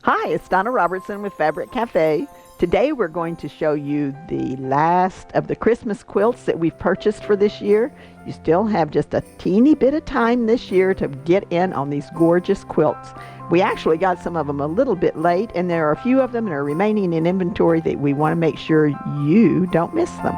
Hi, it's Donna Robertson with Fabric Cafe. Today we're going to show you the last of the Christmas quilts that we've purchased for this year. You still have just a teeny bit of time this year to get in on these gorgeous quilts. We actually got some of them a little bit late, and there are a few of them that are remaining in inventory that we want to make sure you don't miss them.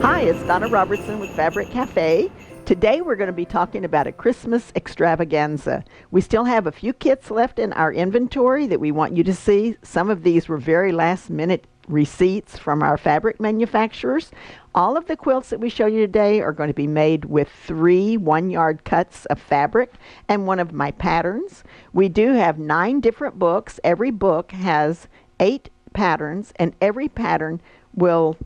Hi, it's Donna Robertson with Fabric Cafe. Today we're going to be talking about a Christmas extravaganza. We still have a few kits left in our inventory that we want you to see. Some of these were very last minute receipts from our fabric manufacturers. All of the quilts that we show you today are going to be made with 3 1-yard cuts of fabric and one of my patterns. We do have 9 different books. Every book has 8 patterns, and every pattern will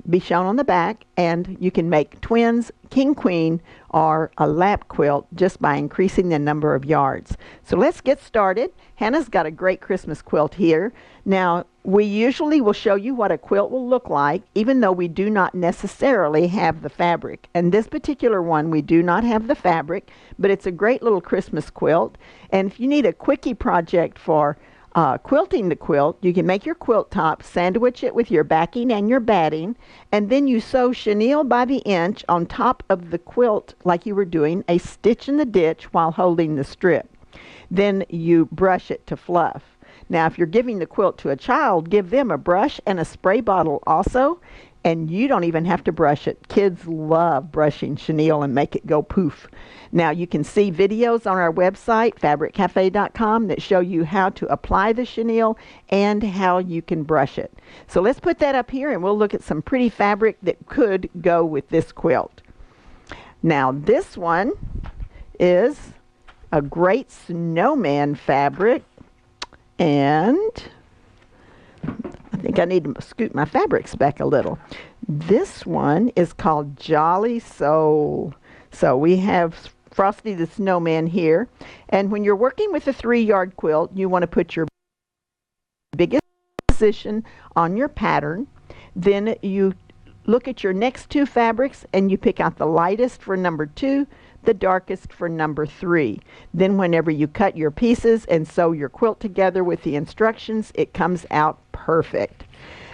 be shown on the back, and you can make twins, king, queen, or a lap quilt just by increasing the number of yards. So let's get started. Hannah's got a great Christmas quilt here. Now, we usually will show you what a quilt will look like, even though we do not necessarily have the fabric. And this particular one, we do not have the fabric, but it's a great little Christmas quilt. And if you need a quickie project for quilting the quilt, you can make your quilt top, sandwich it with your backing and your batting, and then you sew chenille by the inch on top of the quilt like you were doing a stitch in the ditch while holding the strip. Then you brush it to fluff. Now, if you're giving the quilt to a child, give them a brush and a spray bottle also, and you don't even have to brush it. Kids love brushing chenille and make it go poof. Now, you can see videos on our website, fabriccafe.com, that show you how to apply the chenille and how you can brush it. So let's put that up here, and we'll look at some pretty fabric that could go with this quilt. Now, this one is a great snowman fabric, and I think I need to scoot my fabrics back a little. This one is called Jolly Soul. So we have Frosty the Snowman here. And when you're working with a 3-yard quilt, you want to put your biggest position on your pattern. Then you look at your next 2 fabrics and you pick out the lightest for number 2, the darkest for number 3. Then whenever you cut your pieces and sew your quilt together with the instructions, it comes out perfect.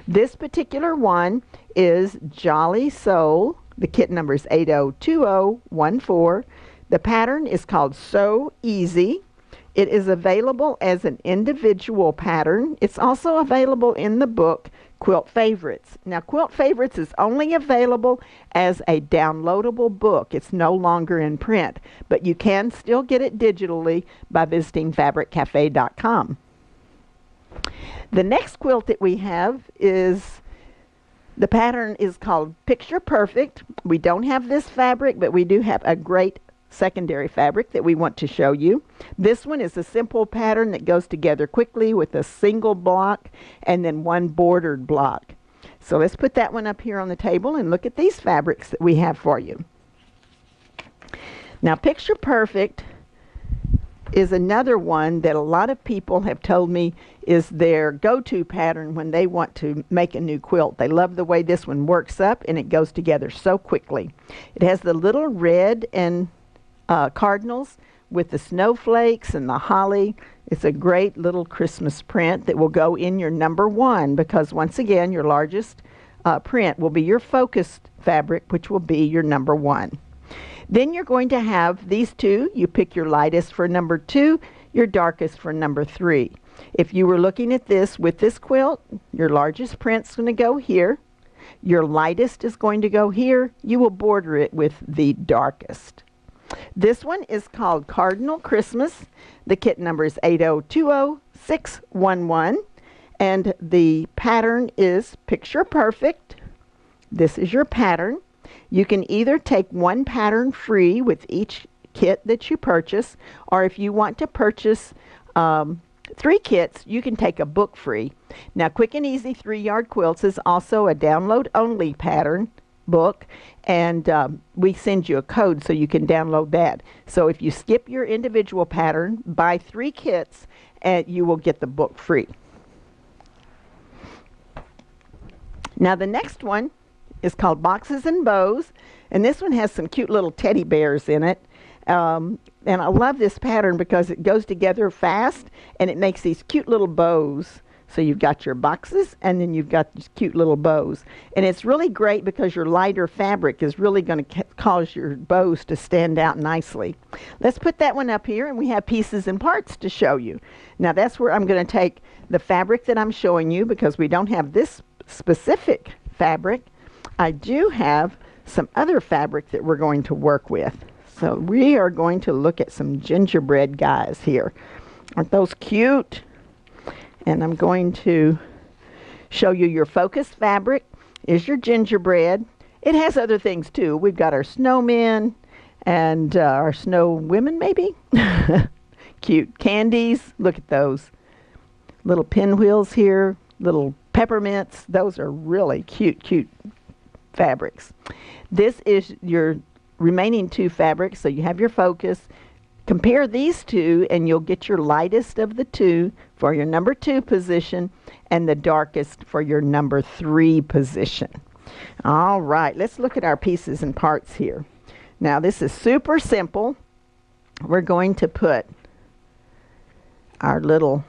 This particular one is Jolly Soul. The kit number is 802014. The pattern is called So Easy. It is available as an individual pattern. It's also available in the book Quilt Favorites. Now, Quilt Favorites is only available as a downloadable book. It's no longer in print, but you can still get it digitally by visiting fabriccafe.com. The next quilt that we have is, the pattern is called Picture Perfect. We don't have this fabric, but we do have a great secondary fabric that we want to show you. This one is a simple pattern that goes together quickly with a single block and then one bordered block. So let's put that one up here on the table and look at these fabrics that we have for you. Now, Picture Perfect is another one that a lot of people have told me is their go-to pattern when they want to make a new quilt. They love the way this one works up and it goes together so quickly. It has the little red and cardinals with the snowflakes and the holly. It's a great little Christmas print that will go in your number 1, because once again, your largest print will be your focused fabric, which will be your number 1. Then you're going to have these 2. You pick your lightest for number 2, your darkest for number 3. If you were looking at this with this quilt, your largest print's going to go here. Your lightest is going to go here. You will border it with the darkest. This one is called Cardinal Christmas. The kit number is 8020-611, and the pattern is Picture Perfect. This is your pattern. You can either take one pattern free with each kit that you purchase, or if you want to purchase 3 kits, you can take a book free. Now, Quick and Easy 3-Yard Quilts is also a download-only pattern book, and we send you a code so you can download that. So if you skip your individual pattern, buy 3 kits, and you will get the book free. Now the next one is called Boxes and Bows, and this one has some cute little teddy bears in it. And I love this pattern because it goes together fast and it makes these cute little bows. So you've got your boxes and then you've got these cute little bows. And it's really great because your lighter fabric is really going to cause your bows to stand out nicely. Let's put that one up here, and we have pieces and parts to show you. Now that's where I'm going to take the fabric that I'm showing you, because we don't have this specific fabric. I do have some other fabric that we're going to work with. So we are going to look at some gingerbread guys here. Aren't those cute? And I'm going to show you your focus fabric is your gingerbread. It has other things too. We've got our snowmen and our snow women maybe. Cute candies. Look at those. Little pinwheels here. Little peppermints. Those are really cute fabrics. This is your remaining two fabrics. So you have your focus. Compare these two and you'll get your lightest of the two for your number 2 position and the darkest for your number 3 position. All right, let's look at our pieces and parts here. Now this is super simple. We're going to put our little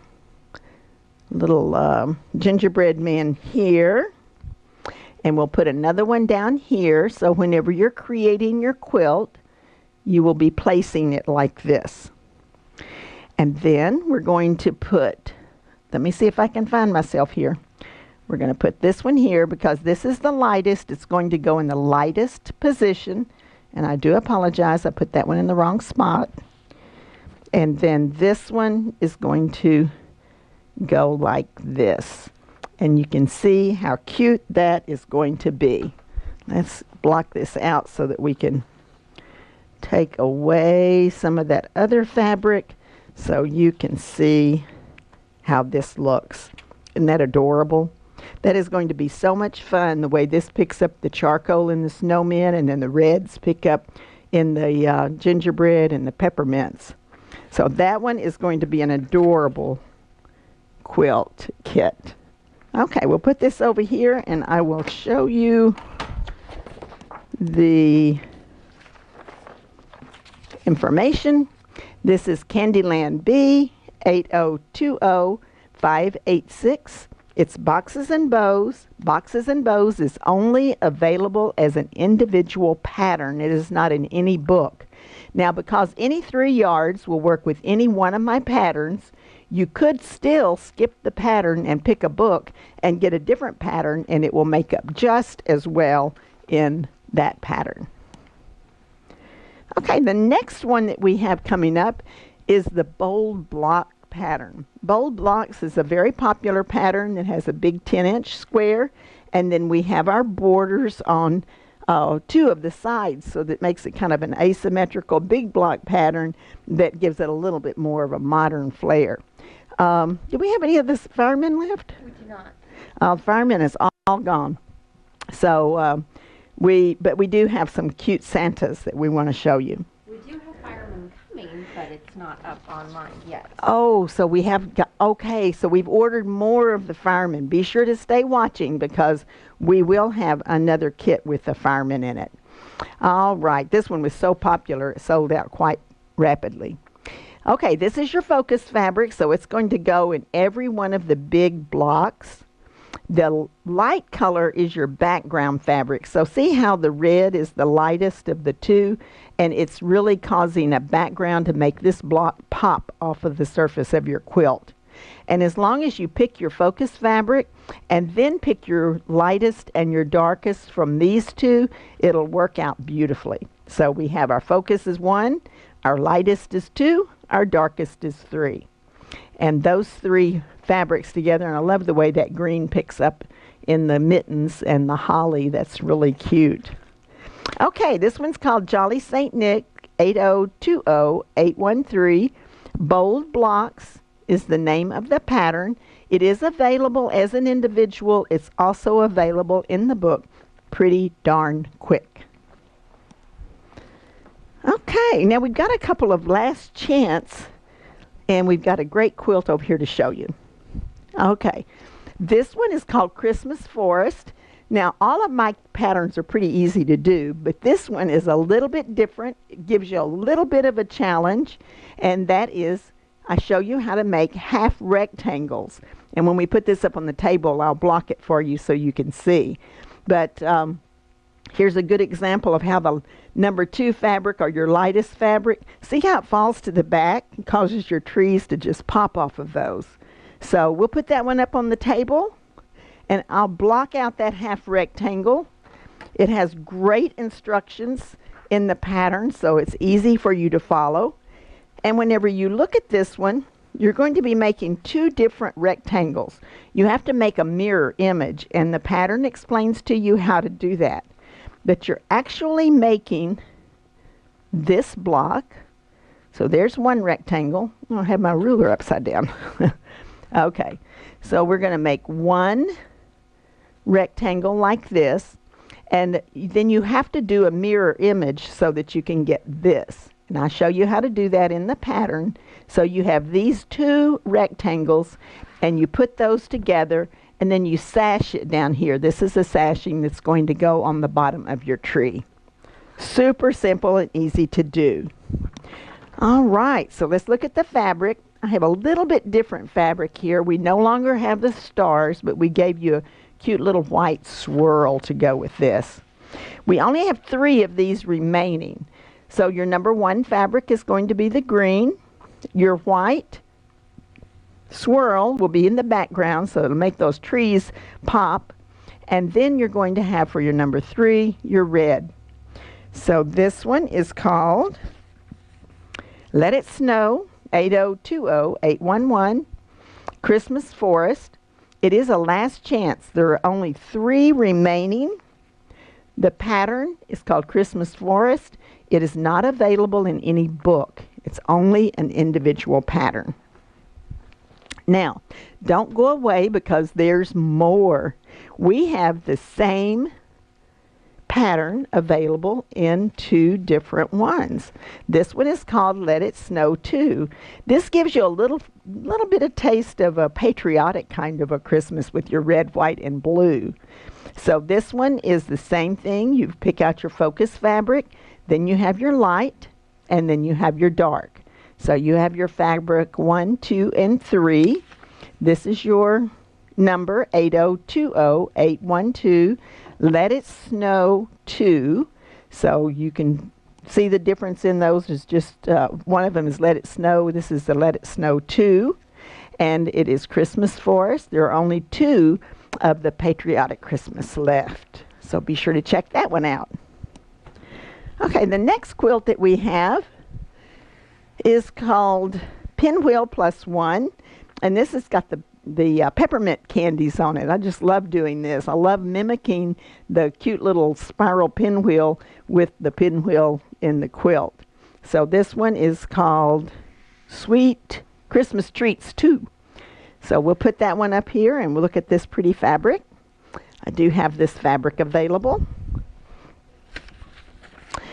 gingerbread man here, and we'll put another one down here, so whenever you're creating your quilt you will be placing it like this. And then we're going to put, let me see if I can find myself here. We're going to put this one here because this is the lightest. It's going to go in the lightest position. And I do apologize, I put that one in the wrong spot. And then this one is going to go like this. And you can see how cute that is going to be. Let's block this out so that we can take away some of that other fabric so you can see how this looks. Isn't that adorable? That is going to be so much fun, the way this picks up the charcoal in the snowmen, and then the reds pick up in the gingerbread and the peppermints. So that one is going to be an adorable quilt kit. Okay, we'll put this over here and I will show you the information. This is Candyland B 8020586. It's Boxes and Bows. Boxes and Bows is only available as an individual pattern. It is not in any book. Now, because any 3 yards will work with any one of my patterns, you could still skip the pattern and pick a book and get a different pattern, and it will make up just as well in that pattern. Okay, the next one that we have coming up is the bold block pattern. Bold blocks is a very popular pattern that has a big 10-inch square, and then we have our borders on 2 of the sides, so that makes it kind of an asymmetrical big block pattern that gives it a little bit more of a modern flair. Do we have any of the firemen left? We do not. Firemen is all gone. So we do have some cute Santas that we want to show you. We do have firemen coming, but it's not up online yet. Oh, so we have got, okay, so we've ordered more of the firemen. Be sure to stay watching because we will have another kit with the firemen in it. All right, this one was so popular it sold out quite rapidly. Okay, this is your focus fabric, so it's going to go in every one of the big blocks. The light color is your background fabric. So see how the red is the lightest of the 2, and it's really causing a background to make this block pop off of the surface of your quilt. And as long as you pick your focus fabric and then pick your lightest and your darkest from these 2, it'll work out beautifully. So we have our focus is 1, our lightest is 2, our darkest is 3. And those 3 fabrics together, and I love the way that green picks up in the mittens and the holly. That's really cute. Okay, this one's called Jolly St. Nick 8020813. Bold Blocks is the name of the pattern. It is available as an individual. It's also available in the book pretty darn quick. Okay, now we've got a couple of last chance, and we've got a great quilt over here to show you. Okay, This one is called Christmas Forest. Now, all of my patterns are pretty easy to do, but this one is a little bit different. It gives you a little bit of a challenge, and that is I show you how to make half rectangles. And when we put this up on the table, I'll block it for you so you can see. But here's a good example of how the number 2 fabric, or your lightest fabric, see how it falls to the back and causes your trees to just pop off of those. So we'll put that one up on the table, and I'll block out that half rectangle. It has great instructions in the pattern, so it's easy for you to follow. And whenever you look at this one, you're going to be making 2 different rectangles. You have to make a mirror image, and the pattern explains to you how to do that. But you're actually making this block. So there's one rectangle. I have my ruler upside down. Okay, so we're going to make one rectangle like this, and then you have to do a mirror image so that you can get this. And I'll show you how to do that in the pattern. So you have these 2 rectangles, and you put those together, and then you sash it down here. This is a sashing that's going to go on the bottom of your tree. Super simple and easy to do. All right, so let's look at the fabric. I have a little bit different fabric here. We no longer have the stars, but we gave you a cute little white swirl to go with this. We only have 3 of these remaining. So your number 1 fabric is going to be the green. Your white swirl will be in the background, so it'll make those trees pop. And then you're going to have for your number 3 your red. So this one is called Let It Snow 8020811 Christmas Forest. It is a last chance. There are only 3 remaining. The pattern is called Christmas Forest. It is not available in any book. It's only an individual pattern. Now, don't go away because there's more. We have the same pattern available in 2 different ones. This one is called Let It Snow Too. This gives you a little bit of taste of a patriotic kind of a Christmas with your red, white, and blue. So this one is the same thing. You pick out your focus fabric, then you have your light, and then you have your dark. So you have your fabric 1, 2, and 3. This is your number 8020812. Let It Snow 2. So you can see the difference in those. Is just one of them is Let It Snow. This is the Let It Snow 2. And it is Christmas Forest. There are only 2 of the Patriotic Christmas left. So be sure to check that one out. Okay, the next quilt that we have is called Pinwheel +1. And this has got the peppermint candies on it. I just love doing this. I love mimicking the cute little spiral pinwheel with the pinwheel in the quilt. So this one is called Sweet Christmas Treats 2. So we'll put that one up here and we'll look at this pretty fabric. I do have this fabric available.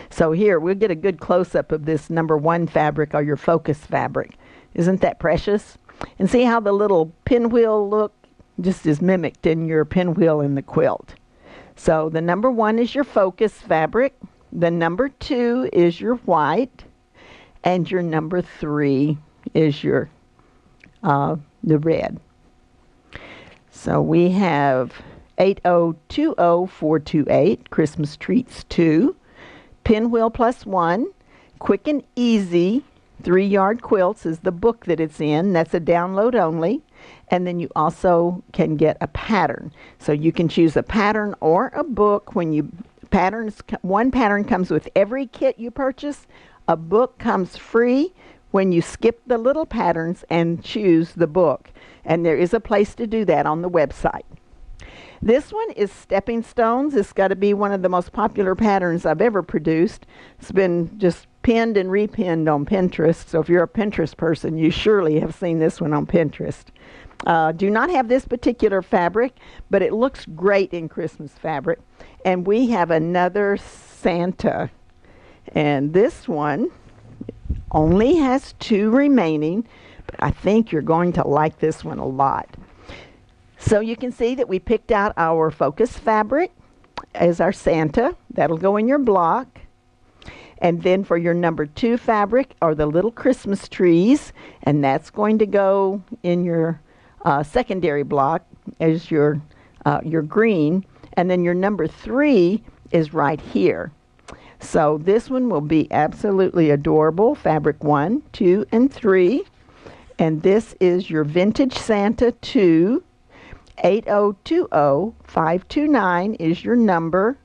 So here, we'll get a good close-up of this number 1 fabric, or your focus fabric. Isn't that precious? And see how the little pinwheel look just is mimicked in your pinwheel in the quilt. So the number 1 is your focus fabric. The number 2 is your white. And your number 3 is your the red. So we have 8020428 Christmas Treats 2. Pinwheel +1. Quick and Easy 3-Yard Quilts is the book that it's in. That's a download only. And then you also can get a pattern. So you can choose a pattern or a book. When you one pattern comes with every kit you purchase. A book comes free when you skip the little patterns and choose the book. And there is a place to do that on the website. This one is Stepping Stones. It's got to be one of the most popular patterns I've ever produced. It's been just pinned and repinned on Pinterest. So if you're a Pinterest person, you surely have seen this one on Pinterest. Do not have this particular fabric, but it looks great in Christmas fabric. And we have another Santa. And this one only has 2 remaining, but I think you're going to like this one a lot. So you can see that we picked out our focus fabric as our Santa. That'll go in your block. And then for your number 2 fabric are the little Christmas trees, and that's going to go in your secondary block as your green. And then your number 3 is right here. So this one will be absolutely adorable, fabric 1, 2, and 3. And this is your Vintage Santa 2. 8020529 is your number.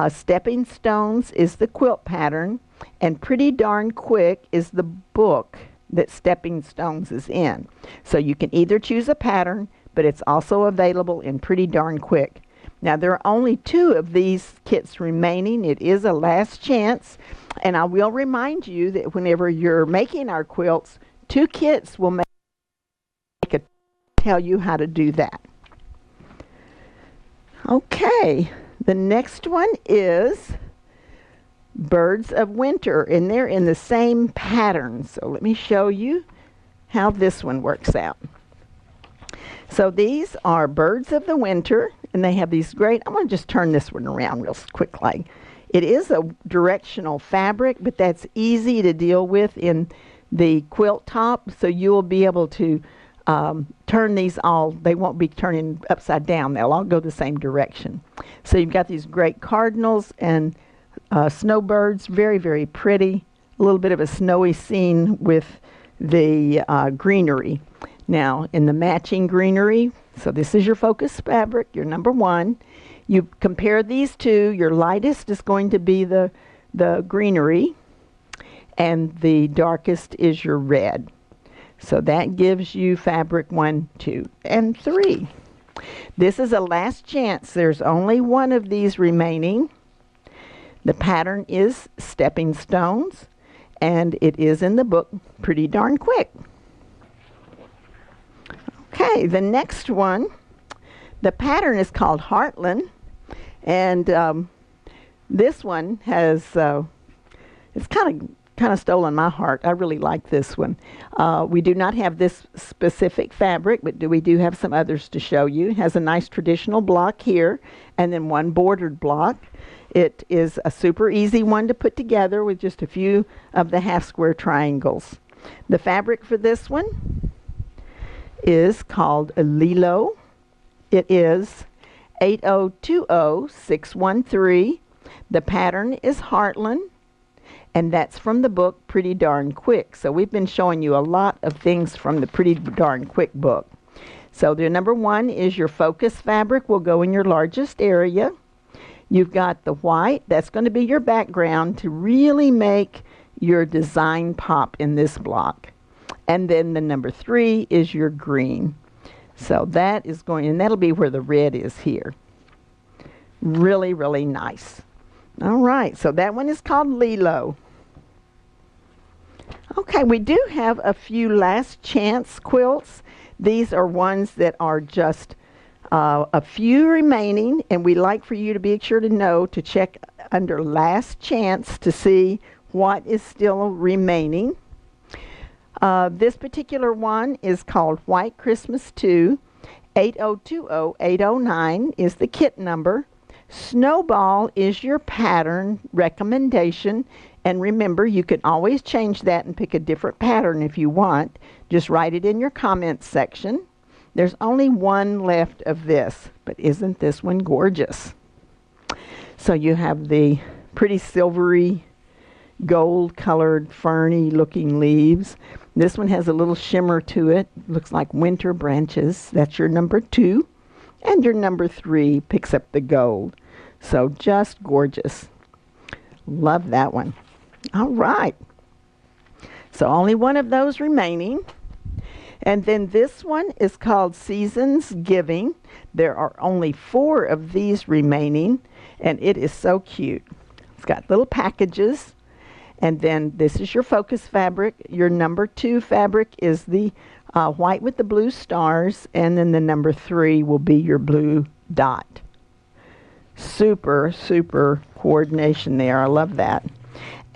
Stepping Stones is the quilt pattern, and Pretty Darn Quick is the book that Stepping Stones is in. So you can either choose a pattern, but it's also available in Pretty Darn Quick. Now there are only 2 of these kits remaining. It is a last chance, and I will remind you that whenever you're making our quilts, 2 kits will tell you how to do that. Okay, the next one is Birds of Winter, and they're in the same pattern. So let me show you how this one works out. So these are Birds of the Winter, and they have these great, I'm going to just turn this one around real quickly. It is a directional fabric, but that's easy to deal with in the quilt top, so you'll be able to turn these all, they won't be turning upside down, they'll all go the same direction. So you've got these great cardinals and snowbirds, very, very pretty. A little bit of a snowy scene with the greenery. Now, in the matching greenery, so this is your focus fabric, your number 1. You compare these two. Your lightest is going to be the greenery, and the darkest is your red. So that gives you fabric 1, 2, and 3. This is a last chance. There's only 1 of these remaining. The pattern is Stepping Stones, and it is in the book Pretty Darn Quick. Okay, the next one, the pattern is called Heartland, and this one has, it's kind of stolen my heart. I really like this one. We do not have this specific fabric, but we do have some others to show you. It has a nice traditional block here, and then 1 bordered block. It is a super easy one to put together with just a few of the half square triangles. The fabric for this one is called a Lilo. It is 8020613. The pattern is Heartland, and that's from the book Pretty Darn Quick. So we've been showing you a lot of things from the Pretty Darn Quick book. So the number 1 is your focus fabric, will go in your largest area. You've got the white, that's going to be your background to really make your design pop in this block. And then the number 3 is your green. So that is going, and that'll be where the red is here. Really, really nice. All right, so that one is called Lilo. Okay, we do have a few last chance quilts. These are ones that are just a few remaining, and we like for you to be sure to know to check under last chance to see what is still remaining. This particular one is called White Christmas 2. 8020809 is the kit number. Snowball is your pattern recommendation. And remember, you can always change that and pick a different pattern if you want. Just write it in your comments section. There's only 1 left of this, but isn't this one gorgeous? So you have the pretty silvery, gold-colored, ferny-looking leaves. This one has a little shimmer to it. Looks like winter branches. That's your number 2. And your number 3 picks up the gold. So just gorgeous. Love that one. All right. So only 1 of those remaining. And then this one is called Seasons Giving. There are only 4 of these remaining, and it is so cute. It's got little packages. And then this is your focus fabric. Your number 2 fabric is the white with the blue stars, and then the number 3 will be your blue dot. Super, super coordination there. I love that.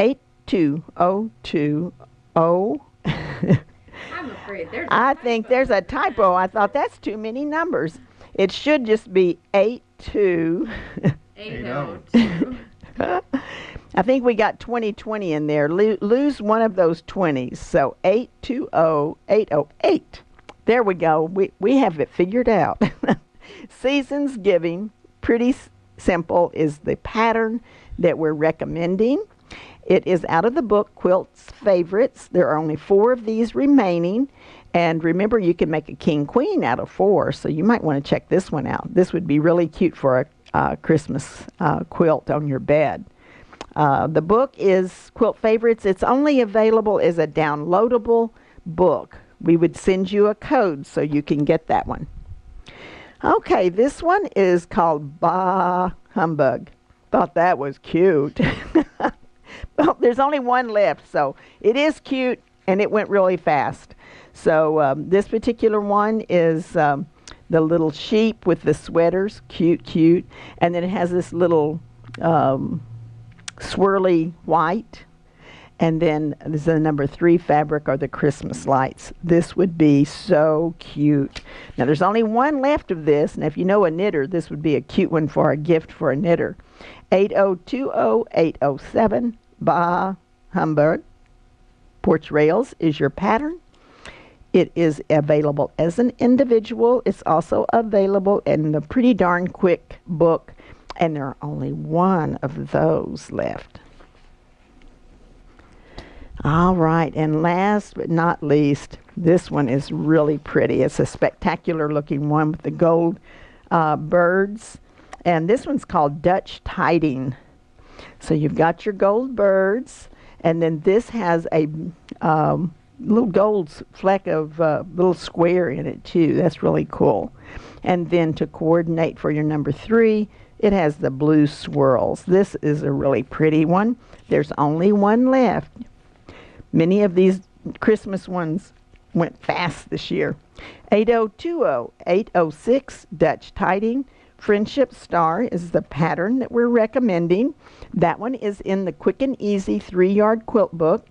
82020. I'm afraid there's I think there's a typo. I thought that's too many numbers. It should just be 82. 802. I think we got 2020 in there. Lose one of those 20s. So 820808. There we go. We have it figured out. Seasons Giving, pretty simple, is the pattern that we're recommending. It is out of the book Quilt's Favorites. There are only 4 of these remaining. And remember, you can make a king queen out of 4, so you might want to check this one out. This would be really cute for a Christmas quilt on your bed. The book is Quilt Favorites. It's only available as a downloadable book. We would send you a code so you can get that one. Okay, this one is called Bah Humbug. Thought that was cute. Well, there's only one left, so it is cute, and it went really fast. So this particular one is the little sheep with the sweaters, cute. And then it has this little swirly white. And then there's the number 3 fabric are the Christmas lights. This would be so cute. Now there's only one left of this, and if you know a knitter, this would be a cute one for a gift for a knitter. 8020807, Bah Humbug. Porch Rails is your pattern. It is available as an individual. It's also available in the Pretty Darn Quick book, and there are only one of those left. All right, and last but not least, this one is really pretty. It's a spectacular looking one with the gold birds, and this one's called Dutch Tiding. So you've got your gold birds, and then this has a little gold fleck of little square in it too. That's really cool. And then to coordinate for your number 3, it has the blue swirls. This is a really pretty one. There's only one left. Many of these Christmas ones went fast this year. 8020806, Dutch Tiding. Friendship Star is the pattern that we're recommending. That one is in the Quick and Easy 3-yard quilt book,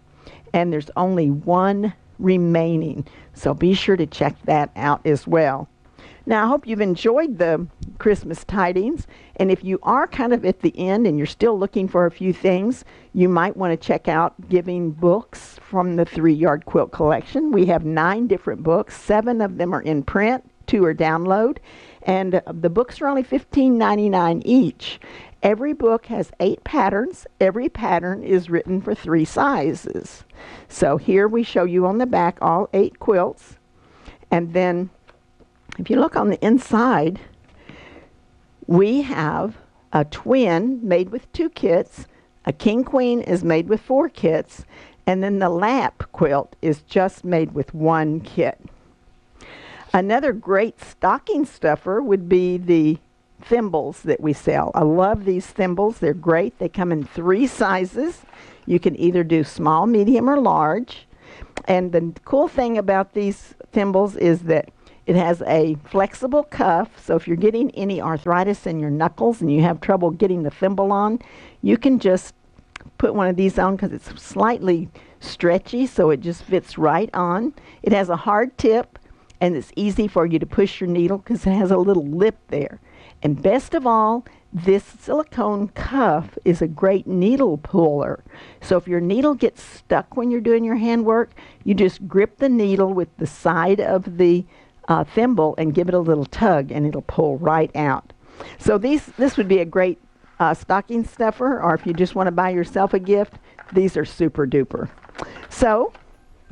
and there's only one remaining. So be sure to check that out as well. Now, I hope you've enjoyed the Christmas tidings, and if you are kind of at the end and you're still looking for a few things, you might want to check out Giving Books from the 3-yard quilt collection. We have 9 different books. 7 of them are in print, 2 are download, and the books are only $15.99 each. Every book has 8 patterns. Every pattern is written for 3 sizes. So here we show you on the back all 8 quilts, and then if you look on the inside, we have a twin made with 2 kits, a king queen is made with 4 kits, and then the lap quilt is just made with 1 kit. Another great stocking stuffer would be the thimbles that we sell. I love these thimbles. They're great. They come in 3 sizes. You can either do small, medium, or large. And the cool thing about these thimbles is that it has a flexible cuff, so if you're getting any arthritis in your knuckles and you have trouble getting the thimble on, you can just put one of these on because it's slightly stretchy, so it just fits right on. It has a hard tip, and it's easy for you to push your needle because it has a little lip there. And best of all, this silicone cuff is a great needle puller. So if your needle gets stuck when you're doing your handwork, you just grip the needle with the side of the thimble and give it a little tug, and it'll pull right out. So this would be a great stocking stuffer, or if you just want to buy yourself a gift, these are super duper. So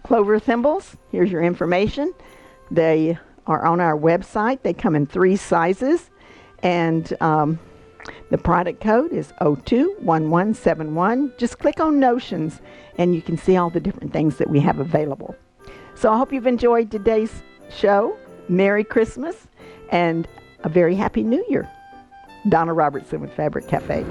Clover thimbles, here's your information. They are on our website. They come in 3 sizes, and the product code is 021171. Just click on Notions and you can see all the different things that we have available. So I hope you've enjoyed today's show. Merry Christmas and a very Happy New Year. Donna Robertson with Fabric Cafe.